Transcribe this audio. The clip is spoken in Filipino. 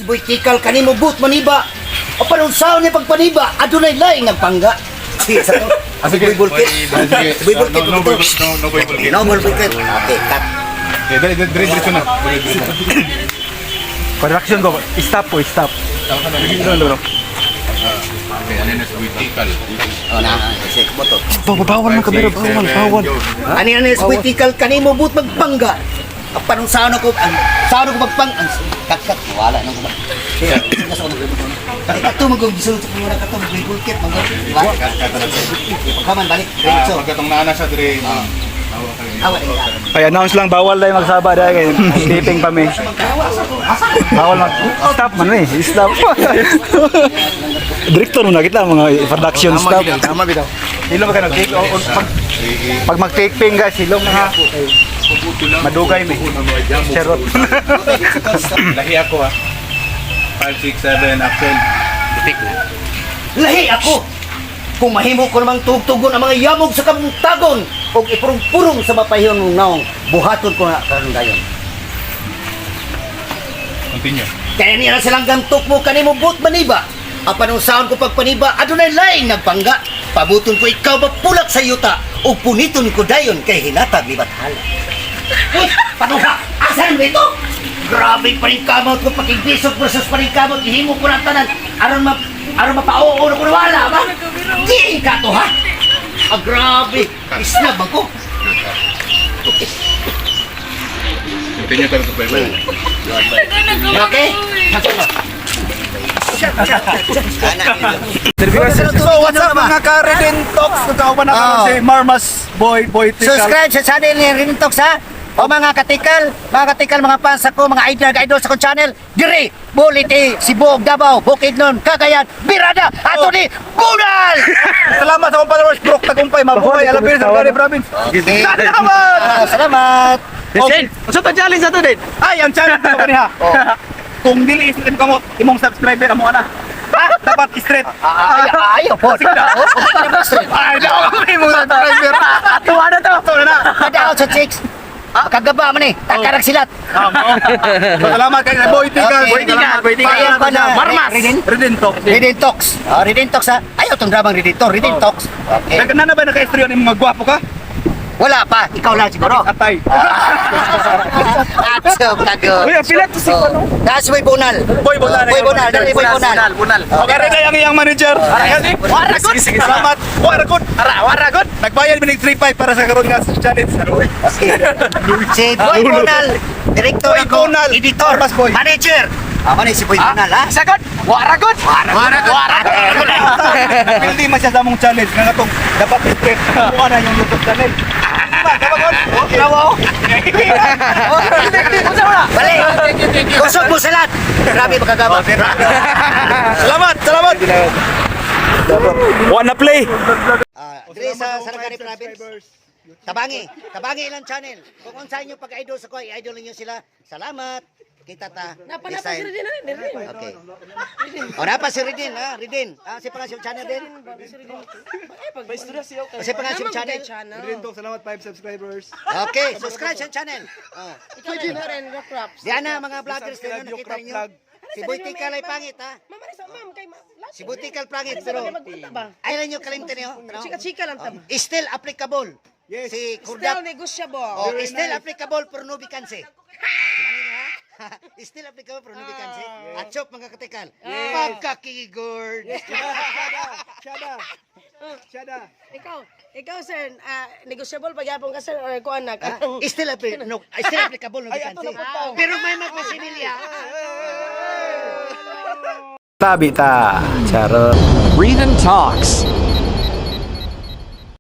Buitikal kanimo but maniba. O panunsaon ni pagpaniba, adunay laing nagpangga. Sige, sa to. Sige. Boy bulkit. Boy bulkit. No boy bulkit. No more bulkit. Okay, cut. Diretso na. Correction ko. Stop po, stop. No. Vertical. Oh, na. Sige, boto. Bawal ng kamera, bawal. Ani is buitikal kanimo but magpangga. Ang panunsaon ako, saan ako magpang... Kat, wala nang kuma. Sige, sa unang bulkit. Ito mag-gisulot ko muna kato, boy bulkit. Pagkaman, balik. Diretso. Pagkatong naana sa dire. Awa din. Ay, announce lang, bawal dahil magsaba dahil taping pa may. Bawal stop man eh, stop. Director mo na kita, mga production staff. Tama bitaw. Silong ka nag-take, pag mag-taping guys, silong na ha. Madugay may. Serot. Lahi ako ha. 5, 6, 7, action. Titik na. Lahi ako! Kung mahimo ko namang tugtugon ang mga yamog sa kabuntagon o ipurong-purong sa mapahiyon mong naong, buhaton ko na karon dayon. Continue. Kaya niya silang gantok mo kanimo but maniba. Ang panungsaon ko pagpaniba, adunay laing nagpangga. Pabuton ko ikaw mapulak sa yuta o puniton ko dayon kay hinatag ni Bathala. Uy! Panuha! Asan mo ito? Grabe pa rin kamot ko pakigbisog versus pa rin kamot ihimo ko ng tanan aron mapauo na ko wala ba? Di ka to ha? Ah, grabe! Isnab ako! Continue tayo sa Bible. Okay? So what's up mga ka-Redin Talks? Nagkawa na ka si Marmas Boy Tikal. Subscribe sa channel ni Redin Talks ha? O mga katikal, mga fans ako, mga idol sa kong channel, Diri, Buliti, Cebu, Davao, Bukidnon, Cagayan, Birada, ato ni Bunal! Salamat sa akong followers, Brok Tagumpay, mabuhay, alapir sa Gary Province. Salamat! Salamat! Okay, so to challenge sa to din. Ay, ang challenge ko kaniha. Kung dili isip ko imong subscriber amo ana. Dapat straight. Ayaw po. Ay, daw ako imong subscriber. Ato ana to. Ato na. Kada sa chicks. Kagaba man eh, takarag silat. Salamat kay Boy Tikal. Boy Tikal. Marmas. Redin Talks. Redin Talks. Redin Talks ha. Ayaw tong dramang Redin Talks. Okay. Nagkana na ba naka-istorya ni mga gwapo ka? Wala pa, ikaw lang siguro. Atay. Atso, tago. Uy, pila to si Pano? That's Boy Bunal. Boy Bunal. Dali Boy Bunal. Okay, rin ang iyang manager. Waragot. Salamat. Waragot. Waragot. Nagbayad mi ng 3.5 para sa karon nga challenge. Si Boy Bunal, director Boy ako, Bunal. editor, Mas Boy. manager. Ano si Boy Bunal ha? Sagot. Waragot. Hindi man siya sa mong challenge nga natong dapat straight mo na yung YouTube channel. Dapat kon. Kinawa. Bali. Kusog mo salat. Grabe magagaba. Salamat. Wanna play? Dire sa Sarangani Province. Tabangi ilang channel. Kung unsa inyo pag-idol sa ko, i-idol niyo sila. Salamat. Kita ta. Napa si Redin na rin. Okay. O napa si Redin ha? Redin. Si pangasyon channel din. Si pangasyon channel. Redin Talks, salamat 5 subscribers. Okay, subscribe sa channel. Ikaw na rin, Rock Raps. Diyan na mga vloggers din nakita niyo. Si Boy Tikal ay pangit ha. Mama rin sa ma'am kay Si Boy Tikal pangit pero ayun niyo kalimtan niyo. Chika-chika lang tama. Still applicable. Yes. Si Still Kurdap. negotiable. Still applicable for no vacancy. Still applicable for no vacancy. At chop mga katikal. Pagkakigord. Shada. Ikaw sir, negotiable pagyapon ka sir or ko anak. Still applicable no vacancy. Pero may magpasimilya. Tabita. Charot. Redin Talks.